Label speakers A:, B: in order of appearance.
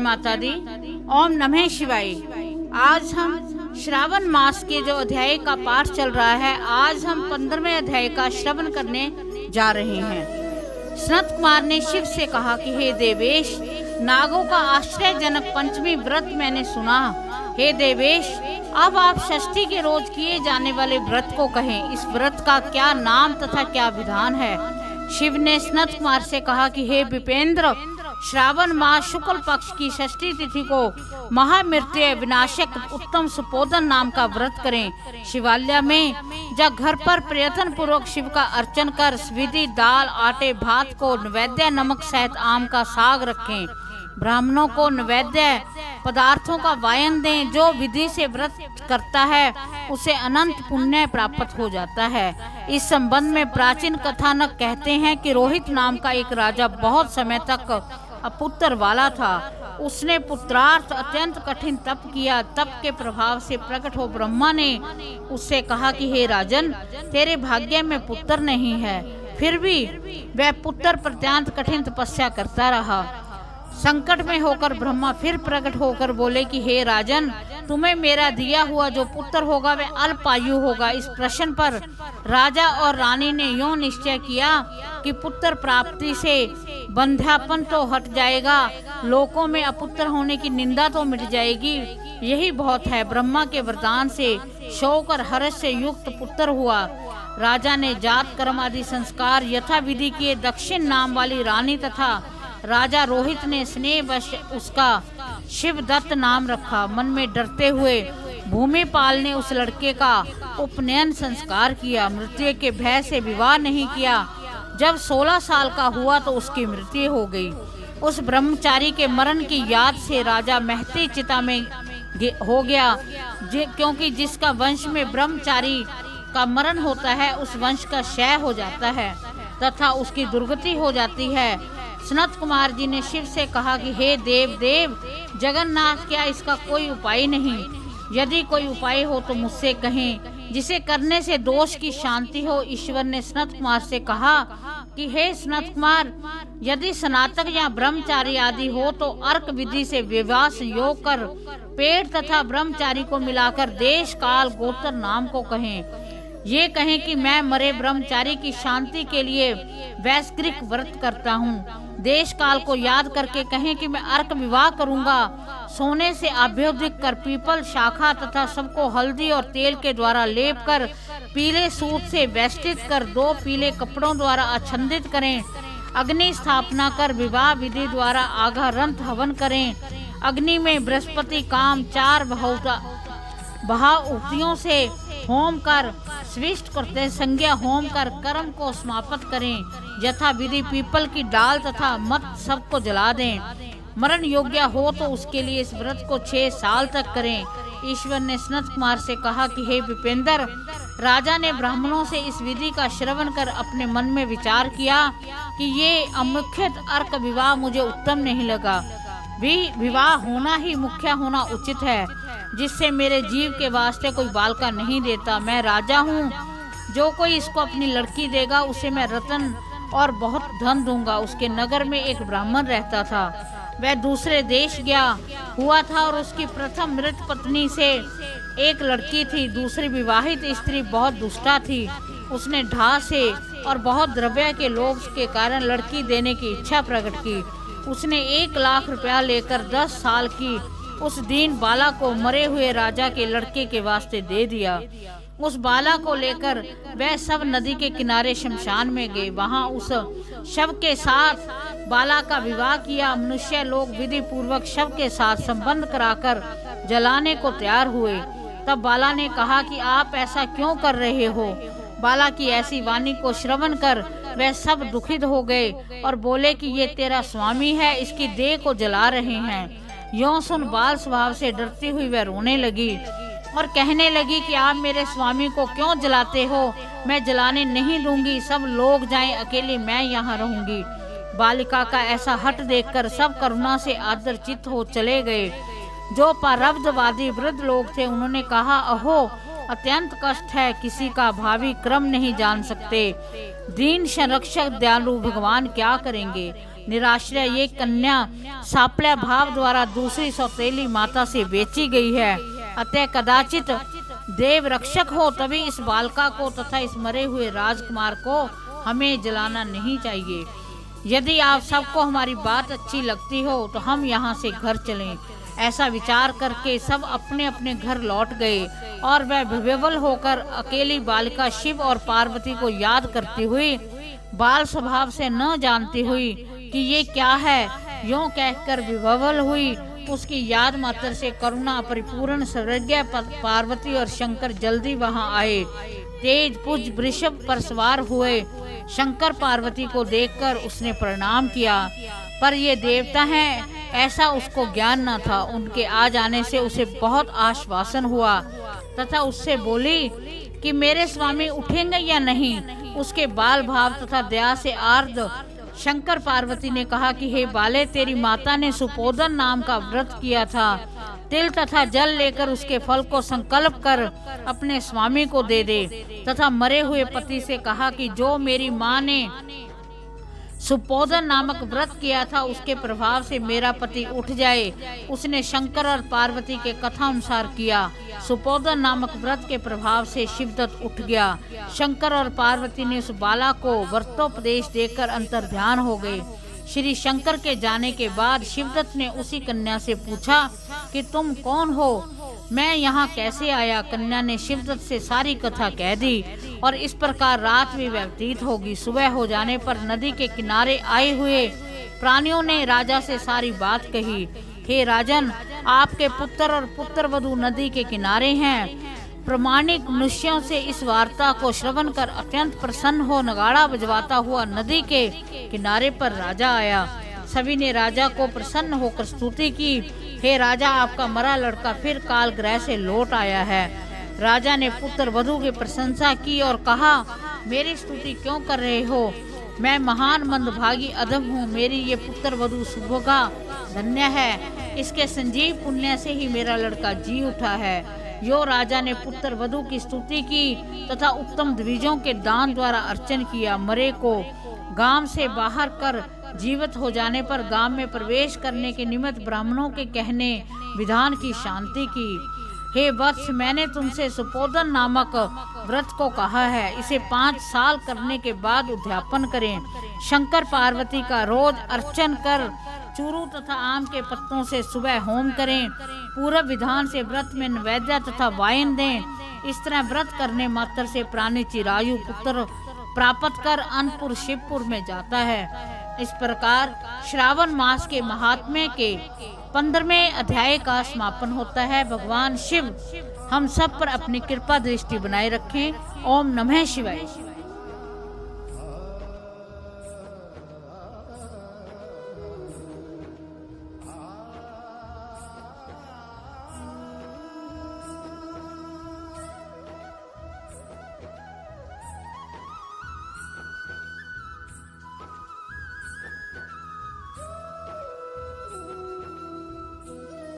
A: माता दी। ओम नमः शिवाय। आज हम श्रावण मास के जो अध्याय का पाठ चल रहा है, आज हम 15वें अध्याय का श्रवण करने जा रहे हैं। सनत कुमार ने शिव से कहा कि हे देवेश, नागों का आश्चर्यजनक पंचमी व्रत मैंने सुना। हे देवेश, अब आप षष्ठी के रोज किए जाने वाले व्रत को कहें। इस व्रत का क्या नाम तथा क्या विधान है? शिव ने सनत कुमार से कहा कि हे विपेंद्र, श्रावण मास शुक्ल पक्ष की षष्ठी तिथि को महामृत्युंजय विनाशक उत्तम सुपोधन नाम का व्रत करें। शिवालय में जब घर पर प्रयत्न पूर्वक शिव का अर्चन कर विधि दाल आटे भात को नैवेद्य नमक सहित आम का साग रखें। ब्राह्मणों को नैवेद्य पदार्थों का वायन दें। जो विधि से व्रत करता है उसे अनंत पुण्य प्राप्त हो जाता है। इस संबंध में प्राचीन कथानक कहते हैं कि रोहित नाम का एक राजा बहुत समय तक अपुत्र वाला था। उसने पुत्रार्थ अत्यंत कठिन तप किया। तप के प्रभाव से प्रकट हो ब्रह्मा ने उससे कहा कि हे राजन, तेरे भाग्य में पुत्र नहीं है। फिर भी वह पुत्र प्रत्यांत कठिन तपस्या करता रहा। संकट में होकर ब्रह्मा फिर प्रकट होकर बोले कि हे राजन, तुम्हें मेरा दिया हुआ जो पुत्र होगा वह अल्पायु होगा। इस प्रश्न पर राजा और रानी ने यूं निश्चय किया कि पुत्र प्राप्ति से बंध्यापन तो हट जाएगा, लोकों में अपुत्र होने की निंदा तो मिट जाएगी। यही बहुत है। ब्रह्मा के वरदान से शोक और हर्ष से युक्त पुत्र हुआ। राजा ने जात कर्म आदि संस्कार यथा विधि किए। दक्षिण नाम वाली रानी तथा राजा रोहित ने स्नेहवश उसका शिवदत्त नाम रखा। मन में डरते हुए भूमिपाल ने उस लड़के का उपनयन संस्कार किया। मृत्यु के भय से विवाह नहीं किया। जब 16 साल का हुआ तो उसकी मृत्यु हो गई। उस ब्रह्मचारी के मरण की याद से राजा महती चिता में हो गया, क्योंकि जिसका वंश में ब्रह्मचारी का मरण होता है उस वंश का क्षय हो जाता है तथा उसकी दुर्गति हो जाती है। सनत कुमार जी ने शिव से कहा कि हे देव जगन्नाथ, क्या इसका कोई उपाय नहीं? यदि कोई उपाय हो तो मुझसे कहें, जिसे करने से दोष की शांति हो। ईश्वर ने सनत कुमार से कहा कि हे सनत कुमार, यदि स्नातक या ब्रह्मचारी आदि हो तो अर्क विधि से विवाह संयोग कर पेड़ तथा ब्रह्मचारी को मिलाकर देश काल गोत्र नाम को कहें। ये कहें कि मैं मरे ब्रह्मचारी की शांति के लिए वैश्विक व्रत करता हूँ। देश काल को याद करके कहें कि मैं अर्क विवाह करूंगा। सोने से आभ्योदिक कर पीपल शाखा तथा सबको हल्दी और तेल के द्वारा लेप कर पीले सूत से वेष्टित कर 2 पीले कपड़ों द्वारा आच्छादित करें। अग्नि स्थापना कर विवाह विधि द्वारा आघारंत हवन करें। अग्नि में बृहस्पति काम 4 बहुतियों से होम कर स्विष्ट करते संज्ञा होम कर कर्म को समाप्त करें। यथा विधि पीपल की डाल तथा मत सबको जला दें। मरण योग्य हो तो उसके लिए इस व्रत को 6 साल तक करें। ईश्वर ने सनत कुमार से कहा कि हे विपेंद्र, राजा ने ब्राह्मणों से इस विधि का श्रवण कर अपने मन में विचार किया कि ये अमुख्यत अर्क विवाह मुझे उत्तम नहीं लगा। विवाह होना ही मुख्य होना उचित है, जिससे मेरे जीव के वास्ते कोई बालका नहीं देता। मैं राजा हूँ, जो कोई इसको अपनी लड़की देगा उसे मैं रत्न और बहुत धन दूंगा। उसके नगर में एक ब्राह्मण रहता था। वह दूसरे देश गया हुआ था और उसकी प्रथम मृत पत्नी से एक लड़की थी। दूसरी विवाहित स्त्री बहुत दुष्टा थी। उसने ढा से और बहुत द्रव्य के लोभ के कारण लड़की देने की इच्छा प्रकट की। उसने 1 लाख रुपया लेकर 10 साल की उस दीन बाला को मरे हुए राजा के लड़के के वास्ते दे दिया। उस बाला को लेकर वह सब नदी के किनारे शमशान में गए। वहां उस शव के साथ बाला का विवाह किया। मनुष्य लोग विधि पूर्वक शव के साथ संबंध कराकर जलाने को तैयार हुए। तब बाला ने कहा कि आप ऐसा क्यों कर रहे हो? बाला की ऐसी वाणी को श्रवण कर वह सब दुखित हो गए और बोले कि ये तेरा स्वामी है, इसकी देह को जला रहे हैं। यों सुन बाल स्वभाव से डरती हुई वह रोने लगी और कहने लगी कि आप मेरे स्वामी को क्यों जलाते हो? मैं जलाने नहीं दूंगी। सब लोग जाएं, अकेले मैं यहाँ रहूंगी। बालिका का ऐसा हट देखकर सब करुणा से आदरचित हो चले गए। जो पारब्धवादी वृद्ध लोग थे उन्होंने कहा, अहो अत्यंत कष्ट है, किसी का भावी क्रम नहीं जान सकते। दीन संरक्षक दयालु भगवान क्या करेंगे? निराश्रय ये कन्या सापल्या भाव द्वारा दूसरी सौतेली माता से बेची गई है। अतः कदाचित देव रक्षक हो तभी इस बालिका को तथा इस मरे हुए राजकुमार को हमें जलाना नहीं चाहिए। यदि आप सबको हमारी बात अच्छी लगती हो तो हम यहाँ से घर चलें। ऐसा विचार करके सब अपने अपने घर लौट गए और वह विह्वल होकर अकेली बालिका शिव और पार्वती को याद करती हुई, बाल स्वभाव से न जानती हुई कि ये क्या है, यूं कहकर विह्वल हुई। उसकी याद मात्र से करुणा परिपूर्ण सर्वज्ञ पार्वती और शंकर जल्दी वहां आए। तेज पुज वृषभ पर सवार हुए। शंकर पार्वती को देखकर उसने प्रणाम किया, पर ये देवता हैं ऐसा उसको ज्ञान न था। उनके आ जाने से उसे बहुत आश्वासन हुआ तथा उससे बोली कि मेरे स्वामी उठेंगे या नहीं। उसके बाल भाव तथा दया से आर्द्र शंकर पार्वती ने कहा कि हे बाले, तेरी माता ने सुपोदन नाम का व्रत किया था। तिल तथा जल लेकर उसके फल को संकल्प कर अपने स्वामी को दे दे तथा मरे हुए पति से कहा कि जो मेरी माँ ने सुपोदन नामक व्रत किया था उसके प्रभाव से मेरा पति उठ जाए। उसने शंकर और पार्वती के कथा अनुसार किया। सुपोदन नामक व्रत के प्रभाव से शिवदत्त उठ गया। शंकर और पार्वती ने उस बाला को व्रतोपदेश देकर अंतर्ध्यान हो गए। श्री शंकर के जाने के बाद शिवदत्त ने उसी कन्या से पूछा कि तुम कौन हो, मैं यहाँ कैसे आया। कन्या ने शिवदत्त से सारी कथा कह दी और इस प्रकार रात भी व्यतीत होगी। सुबह हो जाने पर नदी के किनारे आए हुए प्राणियों ने राजा से सारी बात कही। हे राजन, आपके पुत्र और पुत्रवधू नदी के किनारे हैं। प्रामाणिक मनुष्यों से इस वार्ता को श्रवण कर अत्यंत प्रसन्न हो नगाड़ा बजवाता हुआ नदी के किनारे पर राजा आया। सभी ने राजा को प्रसन्न होकर स्तुति की। हे राजा, आपका मरा लड़का फिर काल ग्रह से लौट आया है। राजा ने पुत्र वधू की प्रशंसा की और कहा, मेरी स्तुति क्यों कर रहे हो? मैं महान मंदभागी अधम हूँ। मेरी ये पुत्र वधू सुभगा धन्य है। इसके संजीव पुण्य से ही मेरा लड़का जी उठा है। यो राजा ने पुत्र वधू की स्तुति की तथा उत्तम द्विजों के दान द्वारा अर्चन किया। मरे को गांव से बाहर कर जीवित हो जाने पर गांव में प्रवेश करने के निमित्त ब्राह्मणों के कहने विधान की शांति की। हे वत्स, मैंने तुमसे सुपोदन नामक व्रत को कहा है, इसे 5 साल करने के बाद उद्यापन करें। शंकर पार्वती का रोज अर्चन कर चूरू तथा आम के पत्तों से सुबह होम करें। पूर्व विधान से व्रत में नैवेद्य तथा वाइन दें। इस तरह व्रत करने मात्र से प्राणी चिरायु पुत्र प्राप्त कर अनपुर शिवपुर में जाता है। इस प्रकार श्रावण मास के महात्म्य के 15वें अध्याय का समापन होता है। भगवान शिव हम सब पर अपनी कृपा दृष्टि बनाए रखें। ओम नमः शिवाय।